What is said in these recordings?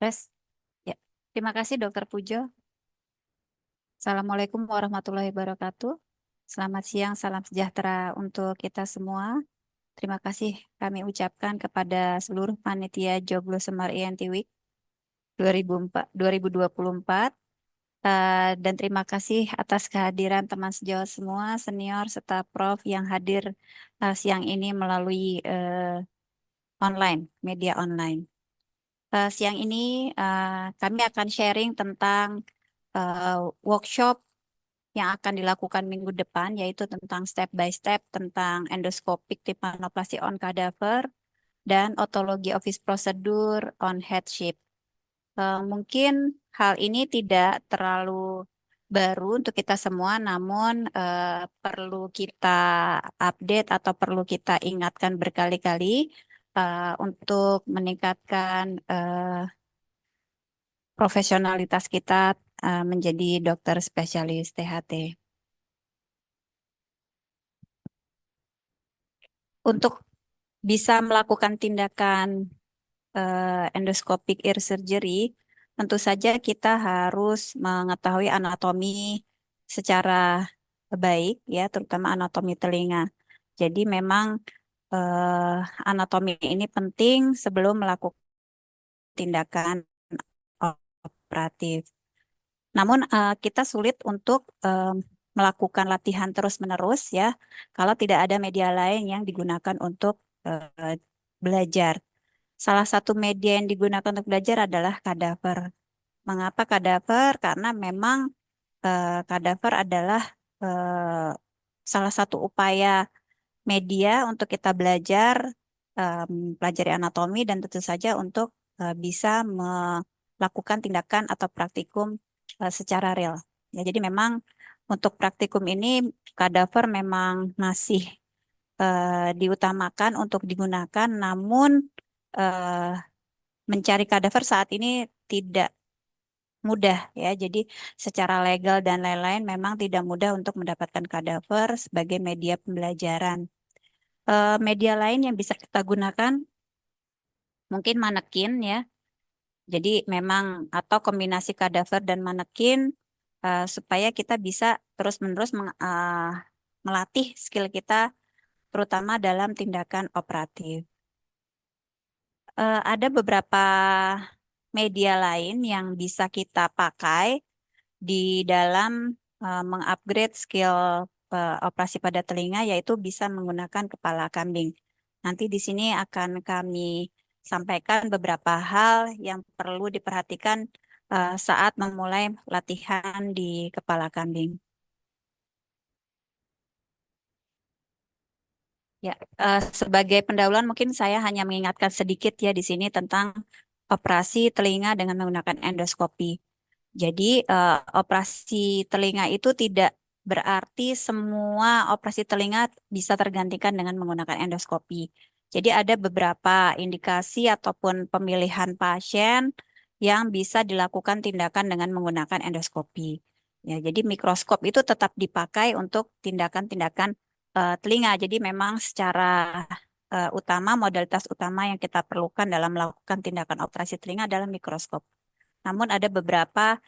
Tes. Ya. Terima kasih Dokter Pujo. Assalamualaikum warahmatullahi wabarakatuh. Selamat siang, salam sejahtera untuk kita semua. Terima kasih kami ucapkan kepada seluruh panitia Joglo Semar INT Week 2024. Dan terima kasih atas kehadiran teman sejawat semua, senior, serta prof yang hadir siang ini melalui online, media online. Siang ini kami akan sharing tentang eh, workshop yang akan dilakukan minggu depan, yaitu tentang step by step tentang endoscopic tympanoplasi on cadaver dan otologi office procedure on head shape. Mungkin hal ini tidak terlalu baru untuk kita semua, namun perlu kita update atau perlu kita ingatkan berkali-kali untuk meningkatkan profesionalitas kita menjadi dokter spesialis THT. Untuk bisa melakukan tindakan endoscopic ear surgery, tentu saja kita harus mengetahui anatomi secara baik, ya, terutama anatomi telinga. Jadi memang anatomi ini penting sebelum melakukan tindakan operatif. Namun kita sulit untuk melakukan latihan terus-menerus, ya, kalau tidak ada media lain yang digunakan untuk belajar. Salah satu media yang digunakan untuk belajar adalah kadaver. Mengapa kadaver? Karena memang kadaver adalah salah satu upaya media untuk kita belajar, pelajari anatomi, dan tentu saja untuk bisa melakukan tindakan atau praktikum secara real. Ya, jadi memang untuk praktikum ini kadaver memang masih diutamakan untuk digunakan, namun eh, mencari kadaver saat ini tidak mudah, ya. Jadi secara legal dan lain-lain memang tidak mudah untuk mendapatkan kadaver sebagai media pembelajaran. Media lain yang bisa kita gunakan mungkin manekin, ya. Jadi memang atau kombinasi kadaver dan manekin supaya kita bisa terus-menerus melatih skill kita terutama dalam tindakan operatif. Ada beberapa media lain yang bisa kita pakai di dalam mengupgrade skill operasi pada telinga, yaitu bisa menggunakan kepala kambing. Nanti di sini akan kami sampaikan beberapa hal yang perlu diperhatikan saat memulai latihan di kepala kambing. Ya, sebagai pendahuluan mungkin saya hanya mengingatkan sedikit, ya, di sini tentang operasi telinga dengan menggunakan endoskopi. Jadi, operasi telinga itu tidak berarti semua operasi telinga bisa tergantikan dengan menggunakan endoskopi. Jadi, ada beberapa indikasi ataupun pemilihan pasien yang bisa dilakukan tindakan dengan menggunakan endoskopi. Ya, jadi mikroskop itu tetap dipakai untuk tindakan-tindakan telinga. Jadi, memang secara utama, modalitas utama yang kita perlukan dalam melakukan tindakan operasi telinga adalah mikroskop. Namun ada beberapa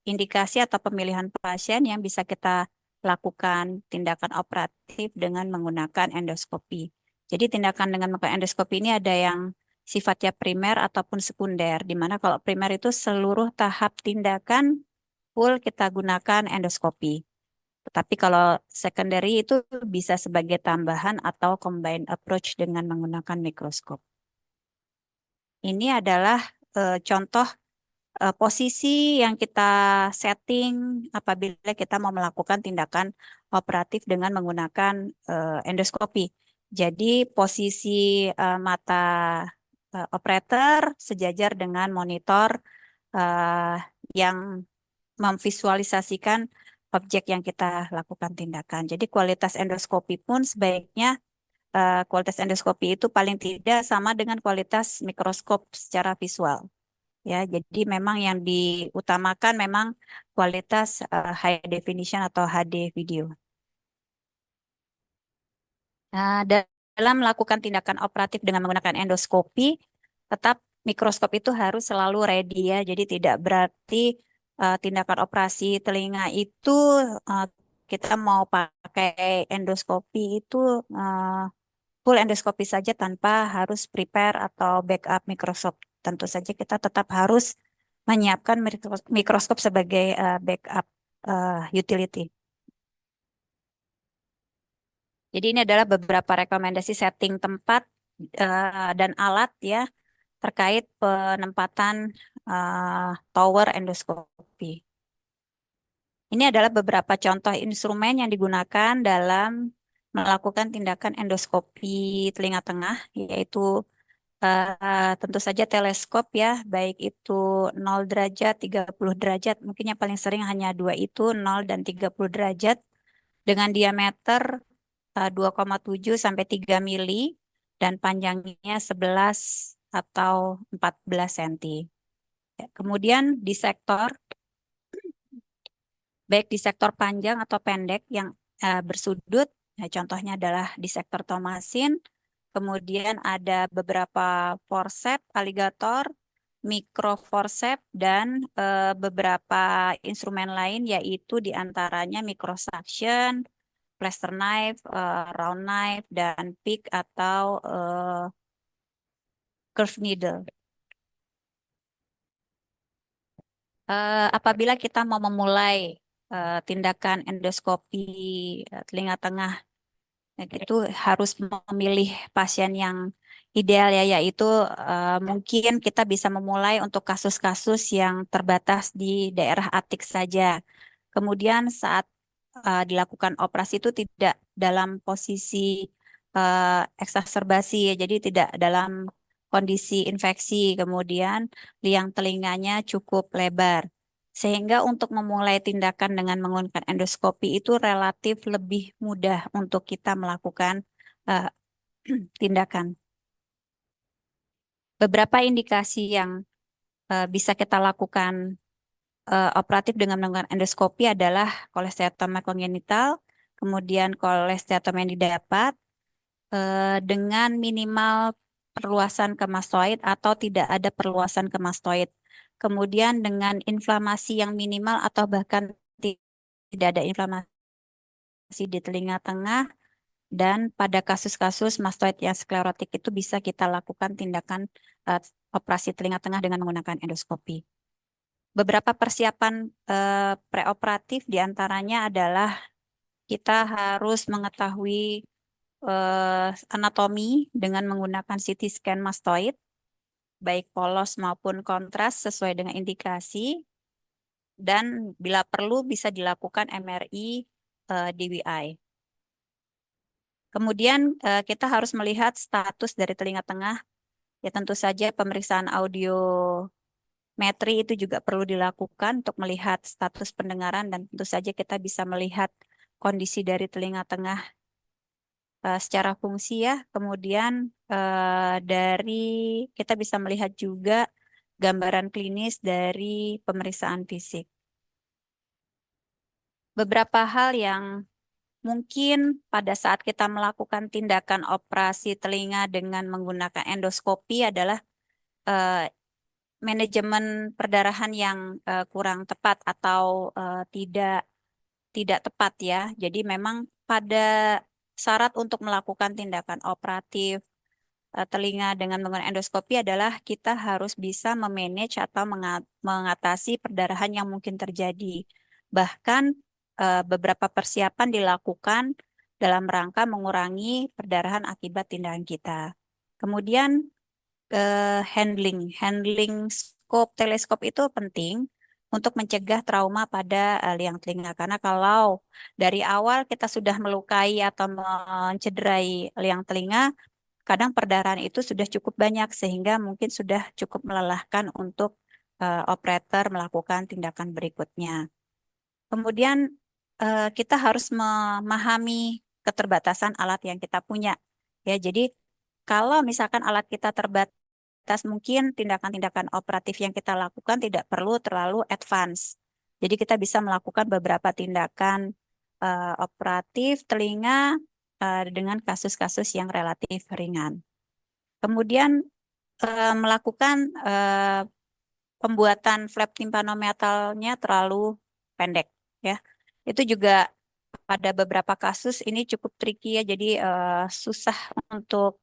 indikasi atau pemilihan pasien yang bisa kita lakukan tindakan operatif dengan menggunakan endoskopi. Jadi tindakan dengan menggunakan endoskopi ini ada yang sifatnya primer ataupun sekunder, di mana kalau primer itu seluruh tahap tindakan full kita gunakan endoskopi. Tetapi kalau secondary itu bisa sebagai tambahan atau combined approach dengan menggunakan mikroskop. Ini adalah contoh posisi yang kita setting apabila kita mau melakukan tindakan operatif dengan menggunakan endoskopi. Jadi posisi mata operator sejajar dengan monitor eh, yang memvisualisasikan objek yang kita lakukan tindakan. Jadi kualitas endoskopi pun sebaiknya kualitas endoskopi itu paling tidak sama dengan kualitas mikroskop secara visual. Ya, jadi memang yang diutamakan memang kualitas high definition atau HD video. Nah, dalam melakukan tindakan operatif dengan menggunakan endoskopi, tetap mikroskop itu harus selalu ready ya. Jadi tidak berarti tindakan operasi telinga itu uh, kita mau pakai endoskopi itu full endoskopi saja tanpa harus prepare atau backup mikroskop. Tentu saja kita tetap harus menyiapkan mikroskop sebagai backup utility. Jadi ini adalah beberapa rekomendasi setting tempat dan alat ya terkait penempatan tower endoskopi. Ini adalah beberapa contoh instrumen yang digunakan dalam melakukan tindakan endoskopi telinga tengah, yaitu tentu saja teleskop ya, baik itu 0 derajat, 30 derajat, mungkin yang paling sering hanya dua itu, 0 dan 30 derajat, dengan diameter 2,7 sampai 3 mili dan panjangnya 11 atau 14 cm. Ya, kemudian di sektor, baik di sektor panjang atau pendek yang bersudut, ya, contohnya adalah di sektor Thomasin, kemudian ada beberapa forceps, aligator, mikroforceps, dan beberapa instrumen lain yaitu diantaranya microsuction, plaster knife, round knife, dan pick atau curve needle. Apabila kita mau memulai tindakan endoskopi telinga tengah, itu harus memilih pasien yang ideal ya, yaitu mungkin kita bisa memulai untuk kasus-kasus yang terbatas di daerah atik saja. Kemudian saat dilakukan operasi itu tidak dalam posisi eksaserbasi ya, jadi tidak dalam kondisi infeksi. Kemudian liang telinganya cukup lebar. Sehingga untuk memulai tindakan dengan menggunakan endoskopi itu relatif lebih mudah untuk kita melakukan eh, tindakan. Beberapa indikasi yang bisa kita lakukan operatif dengan menggunakan endoskopi adalah kolesteatoma kongenital, kemudian kolesteatoma yang didapat dengan minimal perluasan ke mastoid atau tidak ada perluasan ke mastoid. Kemudian dengan inflamasi yang minimal atau bahkan tidak ada inflamasi di telinga tengah, dan pada kasus-kasus mastoid yang sklerotik itu bisa kita lakukan tindakan operasi telinga tengah dengan menggunakan endoskopi. Beberapa persiapan preoperatif diantaranya adalah kita harus mengetahui anatomi dengan menggunakan CT scan mastoid, baik polos maupun kontras sesuai dengan indikasi, dan bila perlu bisa dilakukan MRI DWI. Kemudian kita harus melihat status dari telinga tengah. Ya tentu saja pemeriksaan audiometri itu juga perlu dilakukan untuk melihat status pendengaran, dan tentu saja kita bisa melihat kondisi dari telinga tengah secara fungsi ya. Kemudian dari kita bisa melihat juga gambaran klinis dari pemeriksaan fisik. Beberapa hal yang mungkin pada saat kita melakukan tindakan operasi telinga dengan menggunakan endoskopi adalah manajemen perdarahan yang kurang tepat atau tidak tepat ya. Jadi memang pada syarat untuk melakukan tindakan operatif telinga dengan menggunakan endoskopi adalah kita harus bisa memanage atau mengatasi perdarahan yang mungkin terjadi. Bahkan beberapa persiapan dilakukan dalam rangka mengurangi perdarahan akibat tindakan kita. Kemudian handling scope teleskop itu penting untuk mencegah trauma pada liang telinga. Karena kalau dari awal kita sudah melukai atau mencederai liang telinga, kadang perdarahan itu sudah cukup banyak sehingga mungkin sudah cukup melelahkan untuk operator melakukan tindakan berikutnya. Kemudian kita harus memahami keterbatasan alat yang kita punya. Ya, jadi kalau misalkan alat kita terbatas, mungkin tindakan-tindakan operatif yang kita lakukan tidak perlu terlalu advance. Jadi kita bisa melakukan beberapa tindakan operatif telinga dengan kasus-kasus yang relatif ringan. Kemudian melakukan pembuatan flap timpanometalnya terlalu pendek ya. Itu juga pada beberapa kasus ini cukup tricky ya, jadi susah untuk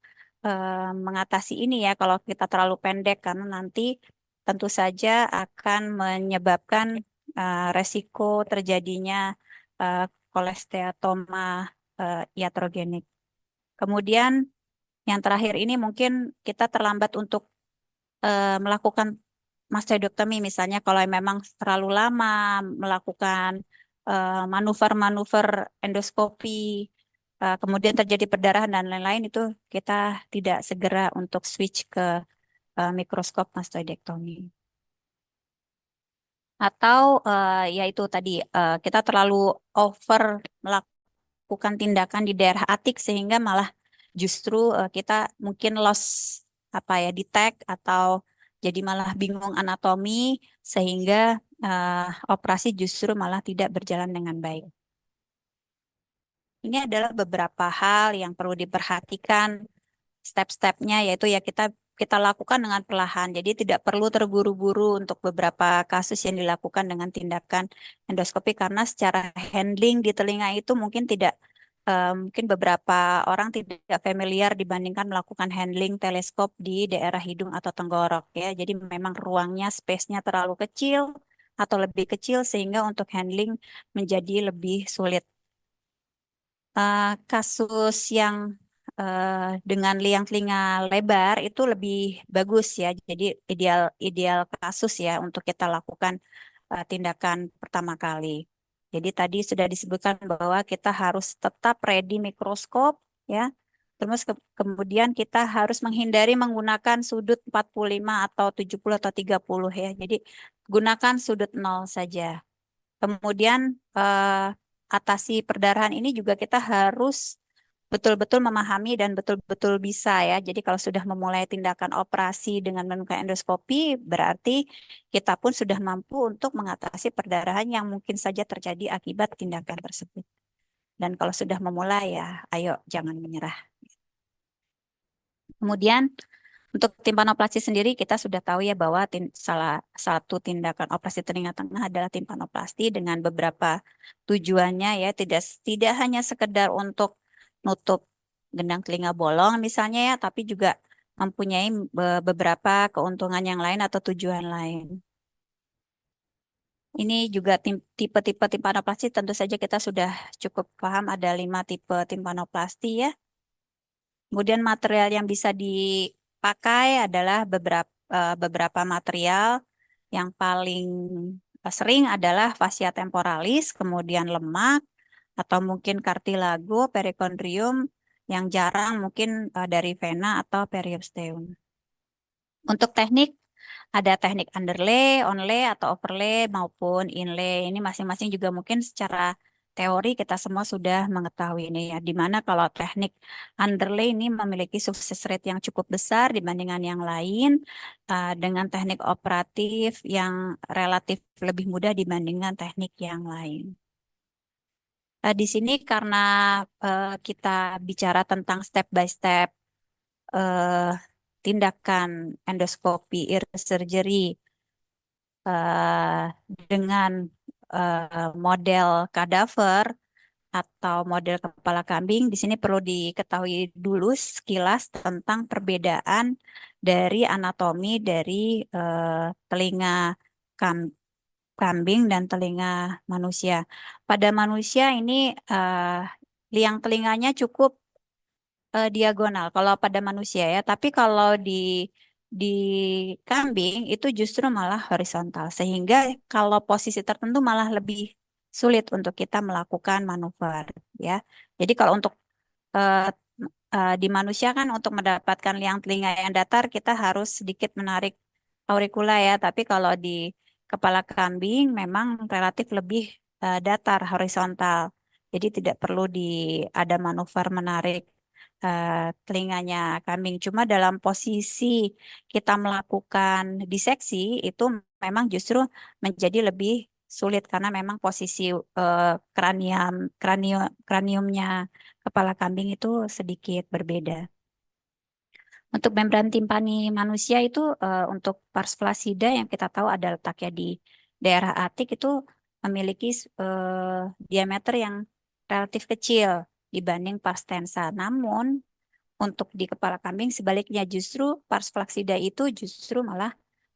mengatasi ini ya kalau kita terlalu pendek karena nanti tentu saja akan menyebabkan resiko terjadinya uh, kolesteatoma iatrogenik. Kemudian yang terakhir ini mungkin kita terlambat untuk melakukan mastoidektomi misalnya kalau memang terlalu lama melakukan manuver-manuver endoskopi, kemudian terjadi perdarahan dan lain-lain itu kita tidak segera untuk switch ke mikroskop mastoidektomi. Atau ya itu tadi kita terlalu over melakukan tindakan di daerah atik sehingga malah justru kita mungkin loss apa ya detect atau jadi malah bingung anatomi sehingga operasi justru malah tidak berjalan dengan baik. Ini adalah beberapa hal yang perlu diperhatikan step-stepnya yaitu ya kita lakukan dengan perlahan. Jadi tidak perlu terburu-buru untuk beberapa kasus yang dilakukan dengan tindakan endoskopi karena secara handling di telinga itu mungkin tidak mungkin beberapa orang tidak familiar dibandingkan melakukan handling teleskop di daerah hidung atau tenggorok ya. Jadi memang ruangnya, space-nya terlalu kecil atau lebih kecil sehingga untuk handling menjadi lebih sulit. Kasus yang dengan liang telinga lebar itu lebih bagus ya. Jadi ideal ideal kasus ya untuk kita lakukan tindakan pertama kali. Jadi tadi sudah disebutkan bahwa kita harus tetap ready mikroskop ya. Terus kemudian kita harus menghindari menggunakan sudut 45 atau 70 atau 30 ya. Jadi gunakan sudut 0 saja. Kemudian atasi perdarahan ini juga kita harus betul-betul memahami dan betul-betul bisa ya. Jadi kalau sudah memulai tindakan operasi dengan menggunakan endoskopi, berarti kita pun sudah mampu untuk mengatasi perdarahan yang mungkin saja terjadi akibat tindakan tersebut. Dan kalau sudah memulai ya, ayo jangan menyerah. Kemudian untuk timpanoplasti sendiri kita sudah tahu ya bahwa salah satu tindakan operasi telinga tengah adalah timpanoplasti dengan beberapa tujuannya ya tidak tidak hanya sekedar untuk nutup gendang telinga bolong misalnya ya tapi juga mempunyai beberapa keuntungan yang lain atau tujuan lain. Ini juga tipe-tipe timpanoplasti tentu saja kita sudah cukup paham ada 5 tipe timpanoplasti ya. Kemudian material yang bisa dipakai adalah beberapa material yang paling sering adalah fascia temporalis, kemudian lemak, atau mungkin kartilago, perikondrium, yang jarang mungkin dari vena atau periosteum. Untuk teknik, ada teknik underlay, onlay, atau overlay maupun inlay. Ini masing-masing juga mungkin secara teori kita semua sudah mengetahui ini ya. Dimana kalau teknik underlay ini memiliki sukses rate yang cukup besar dibandingkan yang lain dengan teknik operatif yang relatif lebih mudah dibandingkan teknik yang lain. Di sini karena kita bicara tentang step by step eh, tindakan endoskopi ear surgery eh, dengan model kadaver atau model kepala kambing. Di sini perlu diketahui dulu sekilas tentang perbedaan dari anatomi dari telinga kam- kambing dan telinga manusia. Pada manusia ini eh, liang telinganya cukup diagonal kalau pada manusia ya, tapi kalau di kambing itu justru malah horizontal sehingga kalau posisi tertentu malah lebih sulit untuk kita melakukan manuver ya. Jadi kalau untuk eh, di manusia kan untuk mendapatkan liang telinga yang datar kita harus sedikit menarik auricula ya, tapi kalau di kepala kambing memang relatif lebih datar horizontal. Jadi tidak perlu ada manuver menarik eh, telinganya kambing. Cuma dalam posisi kita melakukan diseksi itu memang justru menjadi lebih sulit karena memang posisi kraniumnya kepala kambing itu sedikit berbeda. Untuk membran timpani manusia itu untuk pars flaccida yang kita tahu ada letaknya di daerah atik itu memiliki diameter yang relatif kecil dibanding pars tensa. Namun untuk di kepala kambing sebaliknya justru pars flaccida itu justru malah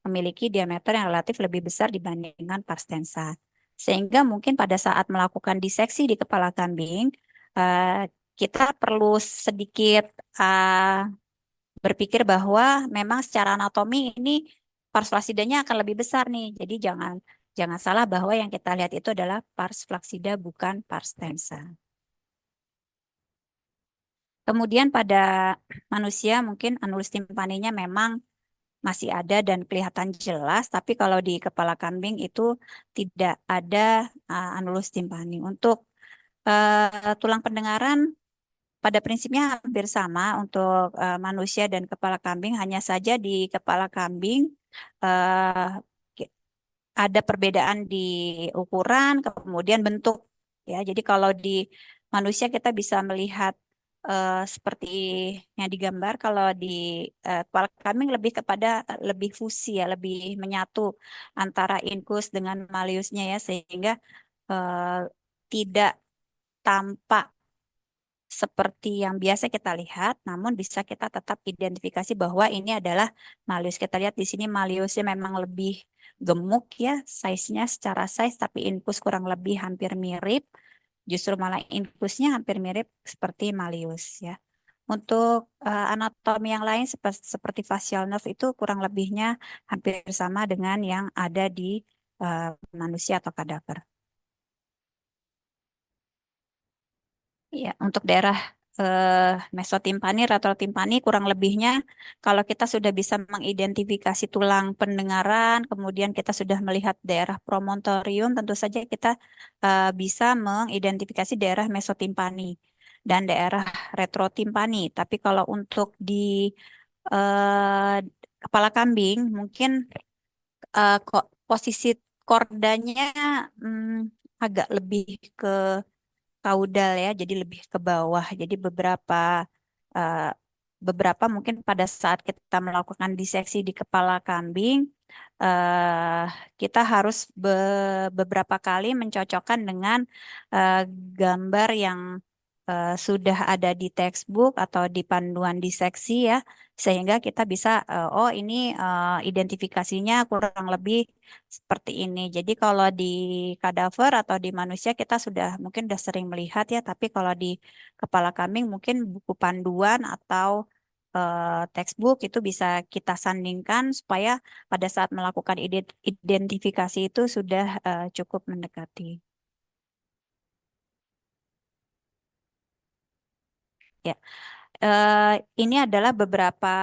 memiliki diameter yang relatif lebih besar dibandingkan pars tensa. Sehingga mungkin pada saat melakukan diseksi di kepala kambing, eh, kita perlu sedikit berpikir bahwa memang secara anatomi ini pars flaccidanya akan lebih besar nih. Jadi jangan jangan salah bahwa yang kita lihat itu adalah pars flaccida bukan pars tensa. Kemudian pada manusia mungkin anulus timpaninya memang masih ada dan kelihatan jelas, tapi kalau di kepala kambing itu tidak ada anulus timpani. Untuk tulang pendengaran pada prinsipnya hampir sama untuk manusia dan kepala kambing, hanya saja di kepala kambing eh, ada perbedaan di ukuran, kemudian bentuk. Ya, jadi kalau di manusia kita bisa melihat seperti yang digambar, kalau di kepala kambing lebih kepada lebih fusi ya, lebih menyatu antara infus dengan maliusnya ya, sehingga eh, tidak tampak seperti yang biasa kita lihat, namun bisa kita tetap identifikasi bahwa ini adalah Malleus. Kita lihat di sini Malleusnya memang lebih gemuk ya, size-nya secara size, tapi infus kurang lebih hampir mirip. Justru malah infusnya hampir mirip seperti Malleus ya. Untuk anatomi yang lain seperti facial nerve itu kurang lebihnya hampir sama dengan yang ada di eh, manusia atau kadaver. Iya, untuk daerah mesotimpani, retrotimpani kurang lebihnya kalau kita sudah bisa mengidentifikasi tulang pendengaran, kemudian kita sudah melihat daerah promontorium, tentu saja kita bisa mengidentifikasi daerah mesotimpani dan daerah retrotimpani. Tapi kalau untuk di eh, kepala kambing, mungkin kok posisi kordanya agak lebih ke kaudal ya, jadi lebih ke bawah. Jadi eh, beberapa mungkin pada saat kita melakukan diseksi di kepala kambing, eh, kita harus beberapa kali mencocokkan dengan eh, gambar yang sudah ada di textbook atau di panduan diseksi ya, sehingga kita bisa oh ini identifikasinya kurang lebih seperti ini. Jadi kalau di kadaver atau di manusia kita sudah mungkin sudah sering melihat ya, tapi kalau di kepala kambing mungkin buku panduan atau textbook itu bisa kita sandingkan supaya pada saat melakukan identifikasi itu sudah cukup mendekati. Ya, eh, ini adalah beberapa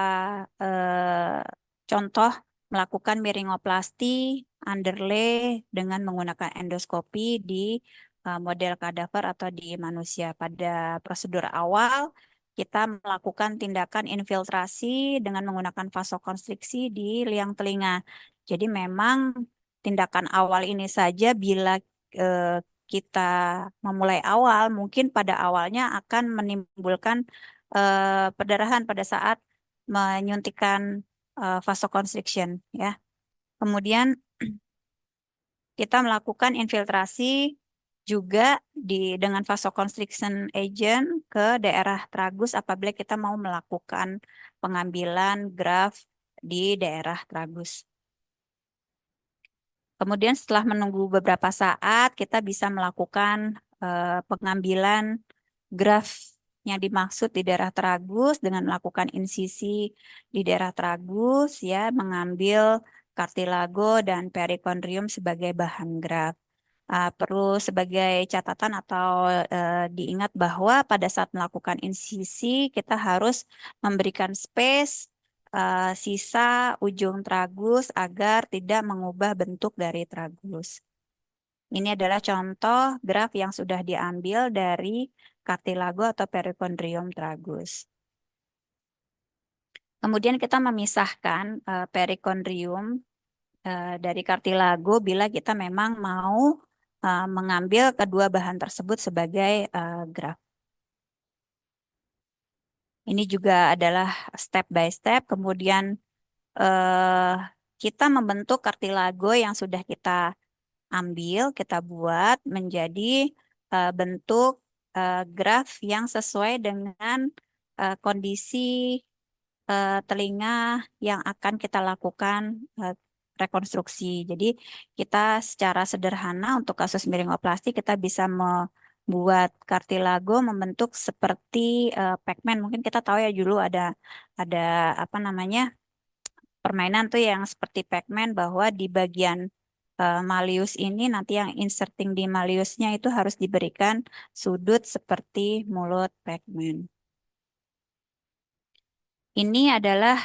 eh, contoh melakukan miringoplasti underlay dengan menggunakan endoskopi di model kadaver atau di manusia. Pada prosedur awal, kita melakukan tindakan infiltrasi dengan menggunakan vasokonstriksi di liang telinga. Jadi memang tindakan awal ini saja bila eh, kita memulai awal, mungkin pada awalnya akan menimbulkan perdarahan pada saat menyuntikkan vasoconstriction ya. Kemudian kita melakukan infiltrasi juga dengan vasoconstriction agent ke daerah tragus apabila kita mau melakukan pengambilan graft di daerah tragus. Kemudian setelah menunggu beberapa saat, kita bisa melakukan pengambilan graf yang dimaksud di daerah tragus dengan melakukan insisi di daerah tragus, ya, mengambil kartilago dan perikondrium sebagai bahan graf. Perlu sebagai catatan atau diingat bahwa pada saat melakukan insisi, kita harus memberikan space sisa ujung tragus agar tidak mengubah bentuk dari tragus. Ini adalah contoh graf yang sudah diambil dari kartilago atau perikondrium tragus. Kemudian kita memisahkan perikondrium dari kartilago bila kita memang mau mengambil kedua bahan tersebut sebagai graf. Ini juga adalah step by step. Kemudian eh, kita membentuk kartilago yang sudah kita ambil, kita buat menjadi bentuk graf yang sesuai dengan kondisi telinga yang akan kita lakukan eh, rekonstruksi. Jadi kita secara sederhana untuk kasus miringoplasti kita bisa membuat kartilago membentuk seperti Pac-Man. Mungkin kita tahu ya dulu ada apa namanya permainan tuh yang seperti Pac-Man bahwa di bagian Malleus ini nanti yang inserting di Malleusnya itu harus diberikan sudut seperti mulut Pac-Man. Ini adalah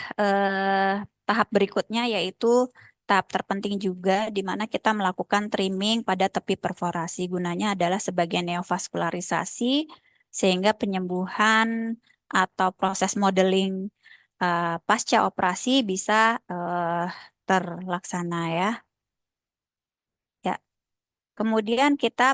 tahap berikutnya yaitu tahap terpenting juga di mana kita melakukan trimming pada tepi perforasi. Gunanya adalah sebagai neovaskularisasi sehingga penyembuhan atau proses modeling pasca operasi bisa terlaksana ya. Ya, kemudian kita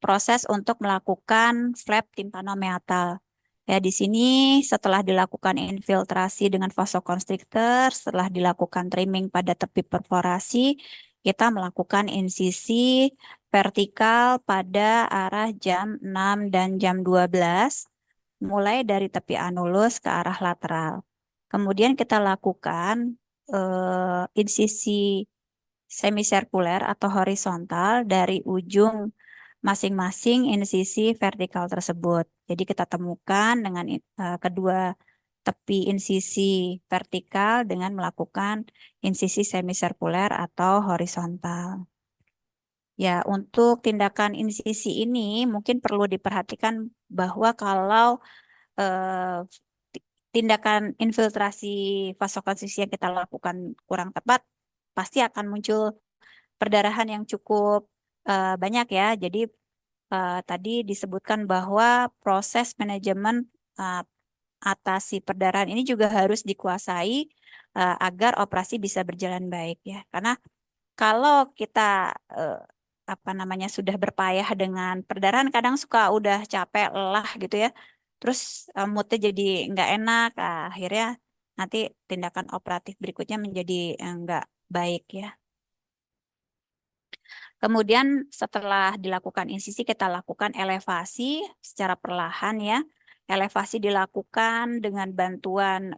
proses untuk melakukan flap timpanomeatal. Ya, di sini setelah dilakukan infiltrasi dengan vasokonstriktor, setelah dilakukan trimming pada tepi perforasi, kita melakukan insisi vertikal pada arah jam 6 dan jam 12, mulai dari tepi anulus ke arah lateral. Kemudian kita lakukan insisi semisirkuler atau horizontal dari ujung masing-masing insisi vertikal tersebut. Jadi kita temukan dengan kedua tepi insisi vertikal dengan melakukan insisi semisirkuler atau horizontal. Ya, untuk tindakan insisi ini mungkin perlu diperhatikan bahwa kalau eh, tindakan infiltrasi vasokonstriksi yang kita lakukan kurang tepat, pasti akan muncul perdarahan yang cukup banyak ya. Jadi tadi disebutkan bahwa proses manajemen uh, atasi perdarahan ini juga harus dikuasai agar operasi bisa berjalan baik ya. Karena kalau kita uh, apa namanya sudah berpayah dengan perdarahan, kadang suka udah capek, lelah gitu ya. Terus moodnya jadi nggak enak, akhirnya nanti tindakan operatif berikutnya menjadi nggak baik ya. Kemudian setelah dilakukan insisi, kita lakukan elevasi secara perlahan ya. Elevasi dilakukan dengan bantuan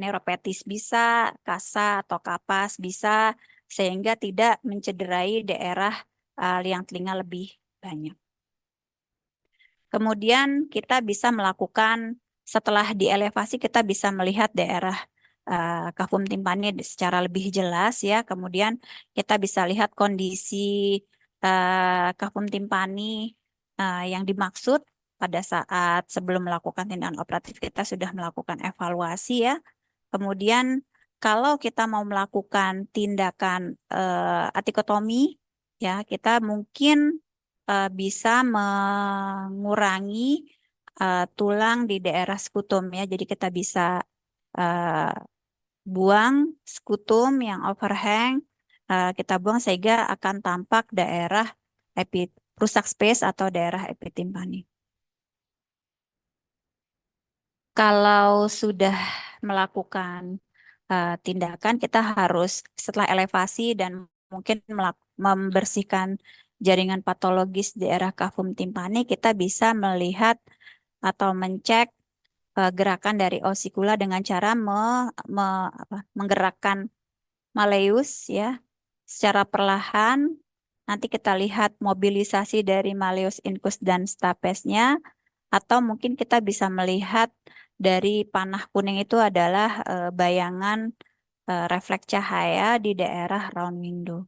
neuropetis bisa, kasa atau kapas bisa, sehingga tidak mencederai daerah liang telinga lebih banyak. Kemudian kita bisa melakukan, setelah dielevasi kita bisa melihat daerah kafum timpani secara lebih jelas ya. Kemudian kita bisa lihat kondisi kafum timpani yang dimaksud pada saat sebelum melakukan tindakan operatif kita sudah melakukan evaluasi ya. Kemudian kalau kita mau melakukan tindakan atikotomi ya kita mungkin bisa mengurangi tulang di daerah skutum ya. Jadi kita bisa eh, buang skutum yang overhang, kita buang sehingga akan tampak daerah rusak space atau daerah epitimpani. Kalau sudah melakukan tindakan, kita harus setelah elevasi dan mungkin membersihkan jaringan patologis di daerah kafum timpani, kita bisa melihat atau mencek gerakan dari osikula dengan cara menggerakkan Maleus ya secara perlahan. Nanti kita lihat mobilisasi dari Malleus incus dan stapesnya, atau mungkin kita bisa melihat dari panah kuning itu adalah bayangan refleks cahaya di daerah round window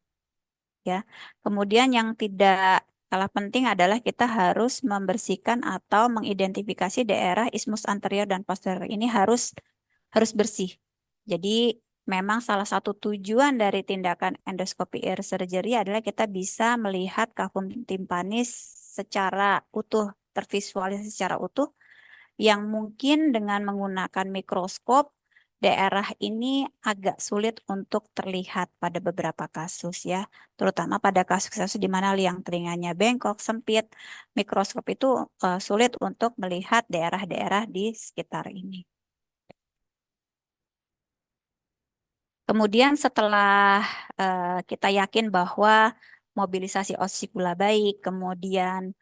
ya. Kemudian yang tidak kalah penting adalah kita harus membersihkan atau mengidentifikasi daerah isthmus anterior dan posterior ini harus bersih. Jadi memang salah satu tujuan dari tindakan endoskopi ear surgery adalah kita bisa melihat kafum timpanis secara utuh, tervisualisasi secara utuh yang mungkin dengan menggunakan mikroskop daerah ini agak sulit untuk terlihat pada beberapa kasus ya, terutama pada kasus-kasus di mana liang telinganya bengkok, sempit, mikroskop itu sulit untuk melihat daerah-daerah di sekitar ini. Kemudian setelah kita yakin bahwa mobilisasi osikula baik, kemudian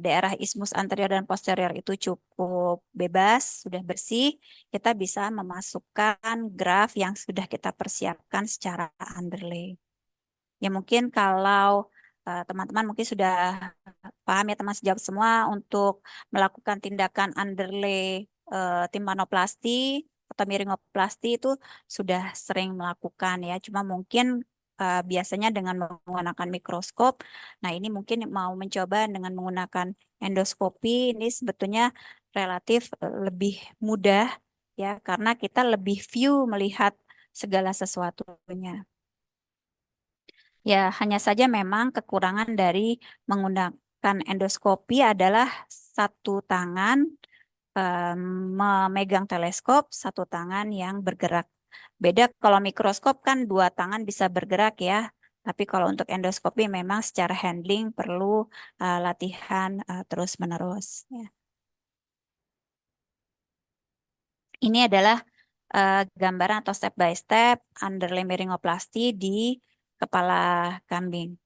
daerah ismus anterior dan posterior itu cukup bebas, sudah bersih, kita bisa memasukkan graf yang sudah kita persiapkan secara underlay. Ya mungkin kalau teman-teman mungkin sudah paham ya teman sejawat semua untuk melakukan tindakan underlay timpanoplasti atau miringoplasti itu sudah sering melakukan ya. Cuma mungkin biasanya dengan menggunakan mikroskop. Nah ini mungkin mau mencoba dengan menggunakan endoskopi ini sebetulnya relatif lebih mudah ya karena kita lebih view melihat segala sesuatunya. Ya, hanya saja memang kekurangan dari menggunakan endoskopi adalah satu tangan em, memegang teleskop, satu tangan yang bergerak. Beda kalau mikroskop kan dua tangan bisa bergerak ya. Tapi kalau untuk endoskopi memang secara handling perlu latihan terus-menerus. Ya. Ini adalah gambaran atau step by step underlay meringoplasti di kepala kambing.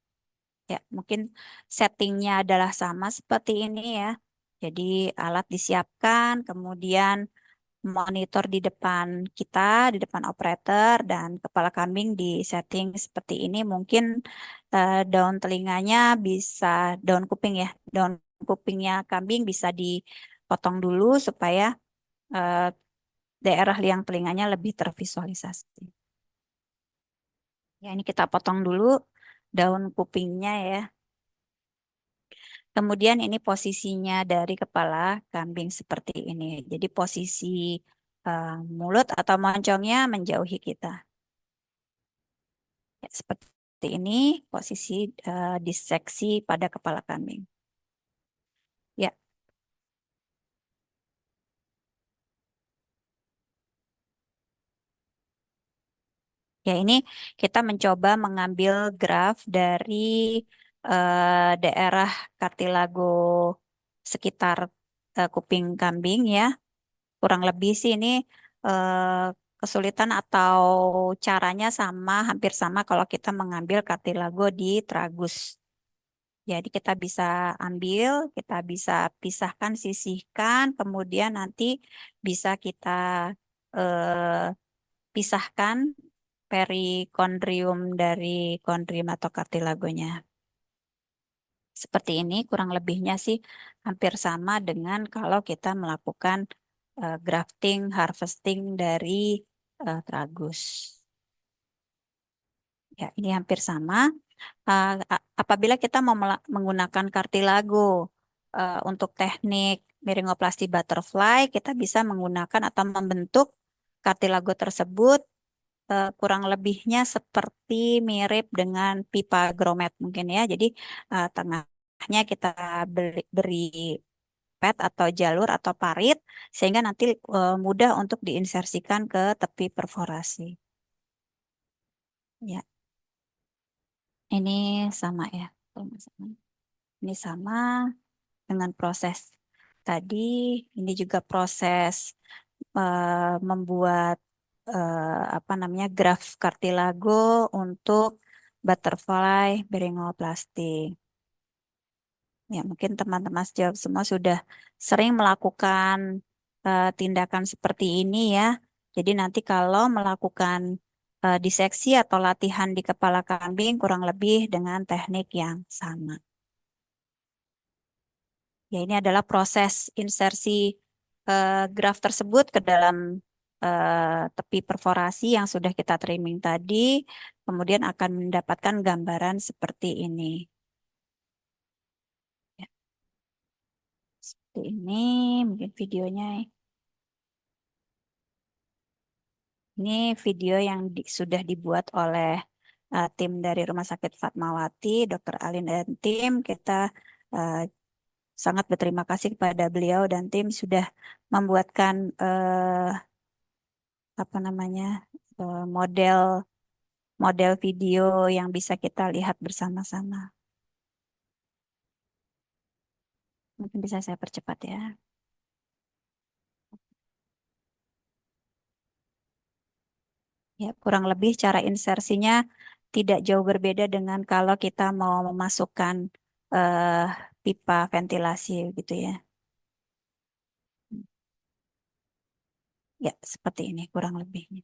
Ya, mungkin settingnya adalah sama seperti ini ya. Jadi alat disiapkan, kemudian monitor di depan kita, di depan operator, dan kepala kambing di setting seperti ini. Mungkin daun telinganya bisa, daun kuping ya, daun kupingnya kambing bisa dipotong dulu supaya eh, daerah liang telinganya lebih tervisualisasi. Ya, ini kita potong dulu daun kupingnya ya. Kemudian ini posisinya dari kepala kambing seperti ini. Jadi posisi mulut atau moncongnya menjauhi kita. Ya, seperti ini posisi diseksi pada kepala kambing. Ya, ya ini kita mencoba mengambil graf dari daerah kartilago sekitar kuping kambing ya. Kurang lebih sih ini eh, kesulitan atau caranya sama, hampir sama kalau kita mengambil kartilago di tragus. Jadi kita bisa ambil, kita bisa pisahkan, sisihkan, kemudian nanti bisa kita eh, pisahkan perikondrium dari kondrium atau kartilagonya. Seperti ini kurang lebihnya sih hampir sama dengan kalau kita melakukan grafting, harvesting dari tragus. Ya, ini hampir sama. Apabila kita mau menggunakan kartilago untuk teknik miringoplasti butterfly, kita bisa menggunakan atau membentuk kartilago tersebut kurang lebihnya seperti mirip dengan pipa gromet mungkin ya. Jadi tengahnya kita beri pet atau jalur atau parit sehingga nanti mudah untuk diinsersikan ke tepi perforasi. Ya, ini sama ya. Kalau nggak salah. Ini sama dengan proses tadi. Ini juga proses membuat apa namanya graf kartilago untuk butterfly beringoplasti. Ya, mungkin teman-teman sejawat semua sudah sering melakukan tindakan seperti ini ya. Jadi nanti kalau melakukan diseksi atau latihan di kepala kambing kurang lebih dengan teknik yang sama. Ya, ini adalah proses insersi graf tersebut ke dalam tepi perforasi yang sudah kita trimming tadi, kemudian akan mendapatkan gambaran seperti ini. Ya, seperti ini, mungkin videonya. Ini video yang sudah dibuat oleh tim dari Rumah Sakit Fatmawati, Dr. Alin dan tim. Kita eh, sangat berterima kasih kepada beliau dan tim sudah membuatkan apa namanya model model video yang bisa kita lihat bersama-sama. Mungkin bisa saya percepat ya. Ya, kurang lebih cara insersinya tidak jauh berbeda dengan kalau kita mau memasukkan eh, pipa ventilasi gitu ya. Ya, seperti ini kurang lebihnya.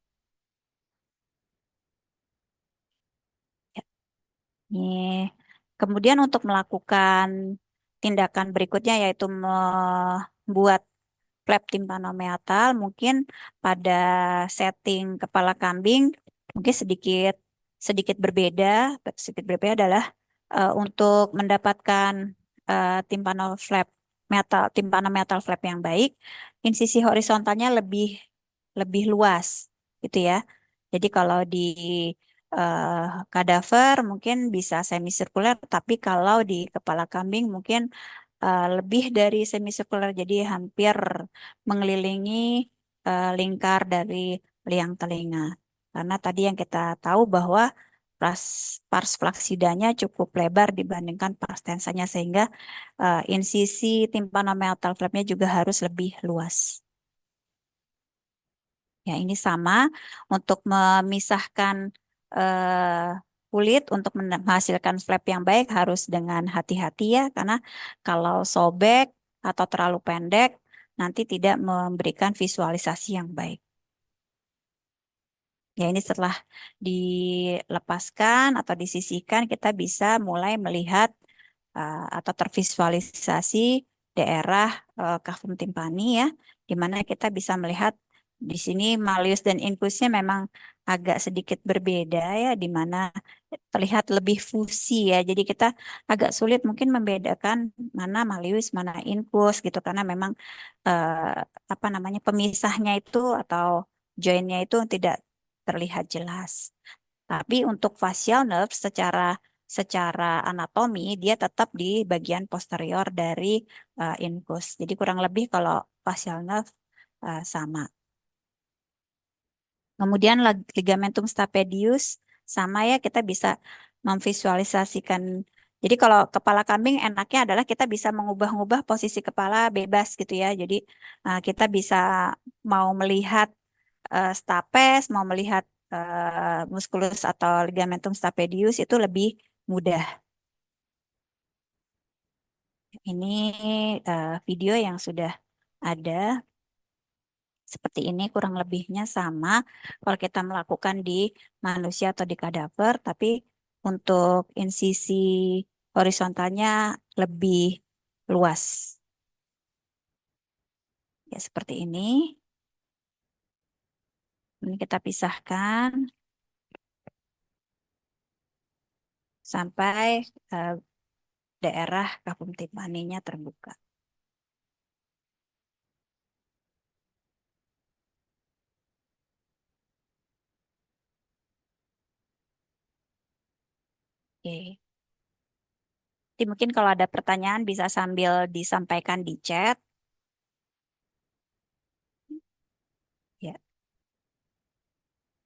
Ya. Nih, kemudian untuk melakukan tindakan berikutnya yaitu membuat flap timpanomeatal, mungkin pada setting kepala kambing mungkin sedikit sedikit berbeda. Sedikit berbeda adalah untuk mendapatkan timpanomeatal flap yang baik, insisi horizontalnya lebih lebih luas gitu ya. Jadi kalau di kadaver mungkin bisa semisirkuler, tapi kalau di kepala kambing mungkin lebih dari semisirkuler, jadi hampir mengelilingi lingkar dari liang telinga. Karena tadi yang kita tahu bahwa pars flaksidanya cukup lebar dibandingkan pars tensanya, sehingga insisi timpanomeatal flapnya juga harus lebih luas. Ya, ini sama untuk memisahkan eh, kulit untuk menghasilkan flap yang baik harus dengan hati-hati ya, karena kalau sobek atau terlalu pendek nanti tidak memberikan visualisasi yang baik. Ya, ini setelah dilepaskan atau disisihkan, kita bisa mulai melihat atau tervisualisasi daerah kafum timpani ya, di mana kita bisa melihat di sini malleus dan incusnya memang agak sedikit berbeda ya, di mana terlihat lebih fusi ya. Jadi kita agak sulit mungkin membedakan mana malleus, mana incus gitu, karena memang apa namanya pemisahnya itu atau joinnya itu tidak terlihat jelas. Tapi untuk facial nerve secara secara anatomi dia tetap di bagian posterior dari incus. Jadi kurang lebih kalau facial nerve sama. Kemudian ligamentum stapedius sama ya, kita bisa memvisualisasikan. Jadi kalau kepala kambing enaknya adalah kita bisa mengubah-ubah posisi kepala bebas gitu ya. Jadi kita bisa mau melihat stapes, mau melihat musculus atau ligamentum stapedius itu lebih mudah. Ini video yang sudah ada seperti ini kurang lebihnya sama kalau kita melakukan di manusia atau di kadaver, tapi untuk insisi horizontalnya lebih luas. Ya, seperti ini. Ini kita pisahkan sampai eh, daerah kapum timpaninya terbuka. Oke. Jadi mungkin kalau ada pertanyaan bisa sambil disampaikan di chat. Ya,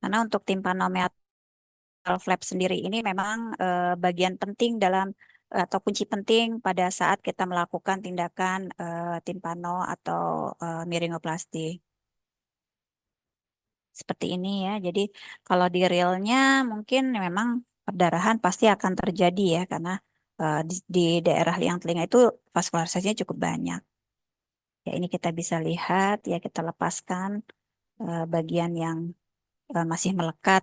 karena untuk timpanomeatral flap sendiri ini memang bagian penting dalam atau kunci penting pada saat kita melakukan tindakan timpano atau miringoplasti. Seperti ini ya. Jadi kalau di realnya mungkin memang perdarahan pasti akan terjadi ya, karena di daerah liang telinga itu vaskularisasinya cukup banyak. Ya, ini kita bisa lihat ya, kita lepaskan bagian yang masih melekat.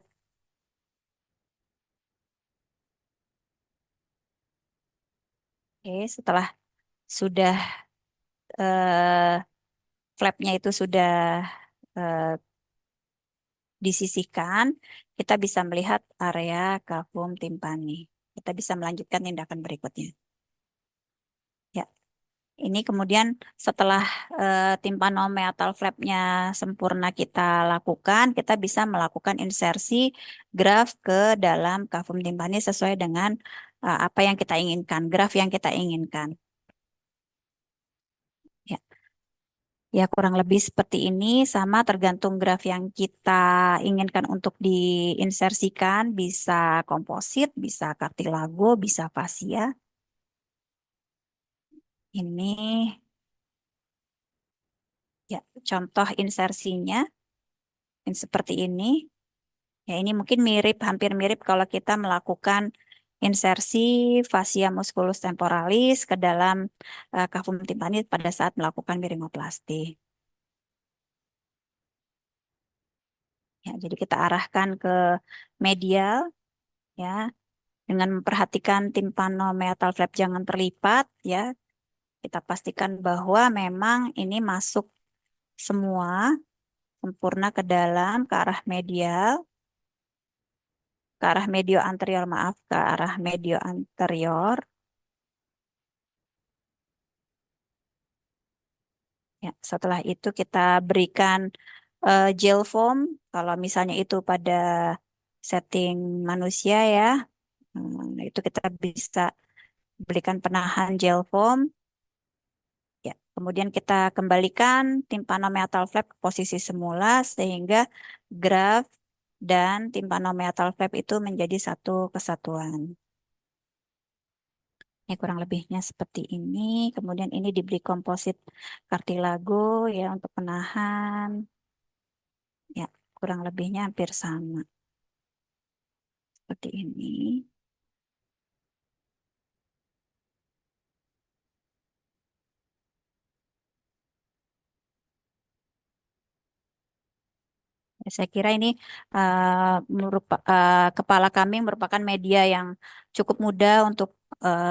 Oke, setelah sudah eh, flapnya itu sudah eh, disisihkan, kita bisa melihat area kafum timpani. Kita bisa melanjutkan tindakan berikutnya. Ya, ini kemudian setelah timpanomeatal flapnya sempurna kita lakukan, kita bisa melakukan insersi graf ke dalam kafum timpani sesuai dengan apa yang kita inginkan, graf yang kita inginkan. Ya. Ya, kurang lebih seperti ini, sama tergantung graf yang kita inginkan untuk diinsersikan, bisa komposit, bisa kartilago, bisa fasia. Ini ya contoh insersinya, yang seperti ini. Ya, ini mungkin mirip, hampir mirip kalau kita melakukan insersi fascia musculus temporalis ke dalam cavum tympani pada saat melakukan mirimoplasti. Ya, jadi kita arahkan ke medial, ya, dengan memperhatikan tympanomeatal flap jangan terlipat, ya. Kita pastikan bahwa memang ini masuk semua sempurna ke dalam, ke arah medial, ke arah medio anterior, maaf, ke arah medio anterior. Ya, setelah itu kita berikan gel foam, kalau misalnya itu pada setting manusia ya, itu kita bisa berikan penahan gel foam. Ya, kemudian kita kembalikan tympanomeatal flap ke posisi semula sehingga graf dan tympanomeatal flap itu menjadi satu kesatuan. Ini kurang lebihnya seperti ini. Kemudian ini diberi komposit kartilago ya untuk penahan. Ya, kurang lebihnya hampir sama. Seperti ini. Ya, saya kira ini kepala kambing merupakan media yang cukup mudah untuk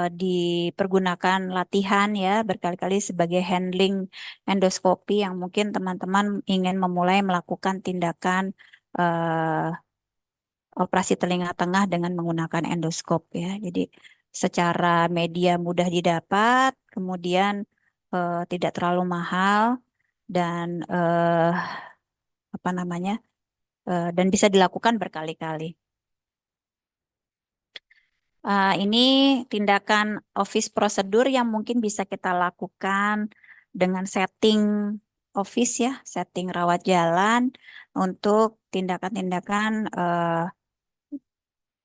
dipergunakan latihan ya berkali-kali sebagai handling endoskopi yang mungkin teman-teman ingin memulai melakukan tindakan eh, operasi telinga tengah dengan menggunakan endoskop ya. Jadi secara media mudah didapat, kemudian tidak terlalu mahal dan apa namanya? Dan bisa dilakukan berkali-kali. Ini tindakan office prosedur yang mungkin bisa kita lakukan dengan setting office ya, setting rawat jalan untuk tindakan-tindakan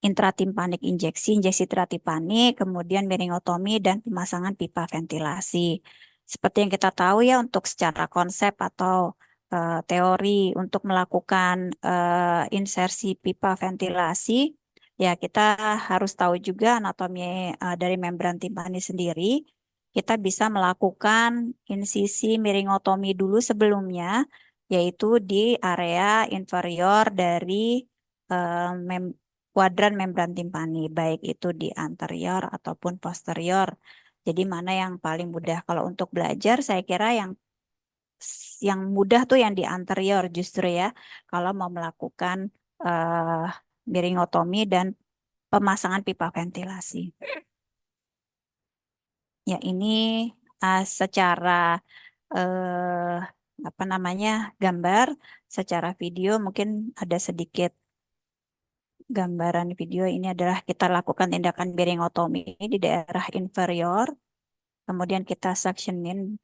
intratimpanik injeksi, injeksi intratimpanik, kemudian miringotomi dan pemasangan pipa ventilasi. Seperti yang kita tahu ya untuk secara konsep atau teori untuk melakukan insersi pipa ventilasi, ya kita harus tahu juga anatomi dari membran timpani sendiri. Kita bisa melakukan insisi miringotomi dulu sebelumnya, yaitu di area inferior dari kuadran membran timpani, baik itu di anterior ataupun posterior. Jadi mana yang paling mudah? Kalau untuk belajar, saya kira yang mudah tuh yang di anterior justru ya. Kalau mau melakukan eh miringotomi dan pemasangan pipa ventilasi. Ya ini secara eh apa namanya gambar, secara video mungkin ada sedikit gambaran video ini adalah kita lakukan tindakan bearingotomi di daerah inferior, kemudian kita suctioning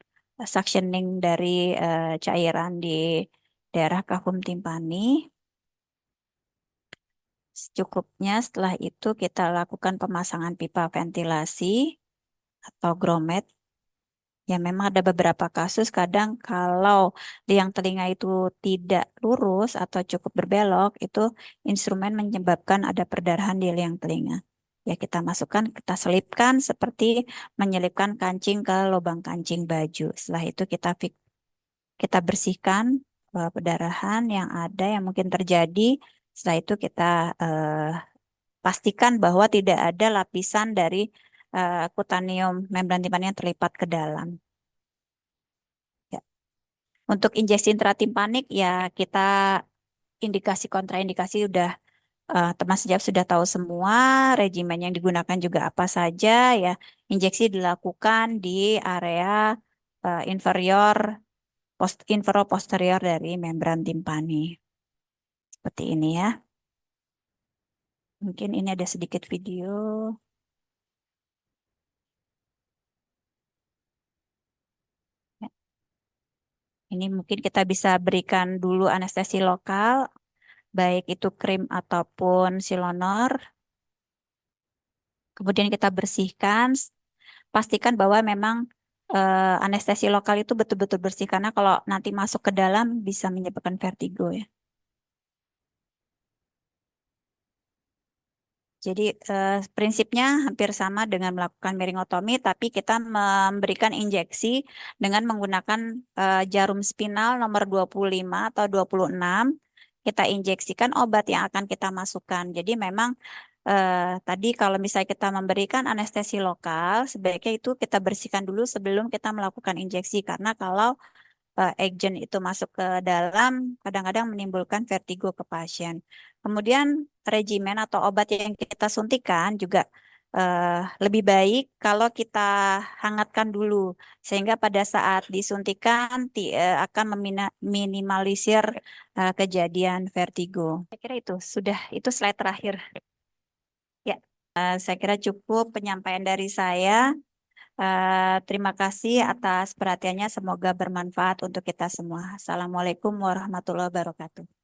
dari cairan di daerah kafum timpani. Secukupnya setelah itu kita lakukan pemasangan pipa ventilasi atau grommet. Ya memang ada beberapa kasus kadang kalau liang telinga itu tidak lurus atau cukup berbelok, itu instrumen menyebabkan ada perdarahan di liang telinga. Ya kita masukkan, kita selipkan seperti menyelipkan kancing ke lubang kancing baju. Setelah itu kita bersihkan perdarahan yang ada yang mungkin terjadi. Setelah itu kita eh, pastikan bahwa tidak ada lapisan dari kutanium membran timpani yang terlipat ke dalam. Ya. Untuk injeksi intratimpanik ya kita indikasi kontraindikasi udah teman sejawat sudah tahu semua, regimen yang digunakan juga apa saja ya. Injeksi dilakukan di area inferior infero posterior dari membran timpani. Seperti ini ya. Mungkin ini ada sedikit video. Ya. Ini mungkin kita bisa berikan dulu anestesi lokal, baik itu krim ataupun silonor. Kemudian kita bersihkan, pastikan bahwa memang anestesi lokal itu betul-betul bersih karena kalau nanti masuk ke dalam bisa menyebabkan vertigo ya. Jadi prinsipnya hampir sama dengan melakukan miringotomi, tapi kita memberikan injeksi dengan menggunakan jarum spinal nomor 25 atau 26. Kita injeksikan obat yang akan kita masukkan. Jadi memang tadi kalau misalnya kita memberikan anestesi lokal, sebaiknya itu kita bersihkan dulu sebelum kita melakukan injeksi. Karena kalau agent itu masuk ke dalam, kadang-kadang menimbulkan vertigo ke pasien. Kemudian regimen atau obat yang kita suntikan juga lebih baik kalau kita hangatkan dulu, sehingga pada saat disuntikan akan meminimalisir kejadian vertigo. Saya kira itu sudah, itu slide terakhir. Ya, saya kira cukup penyampaian dari saya. Terima kasih atas perhatiannya. Semoga bermanfaat untuk kita semua. Assalamualaikum warahmatullahi wabarakatuh.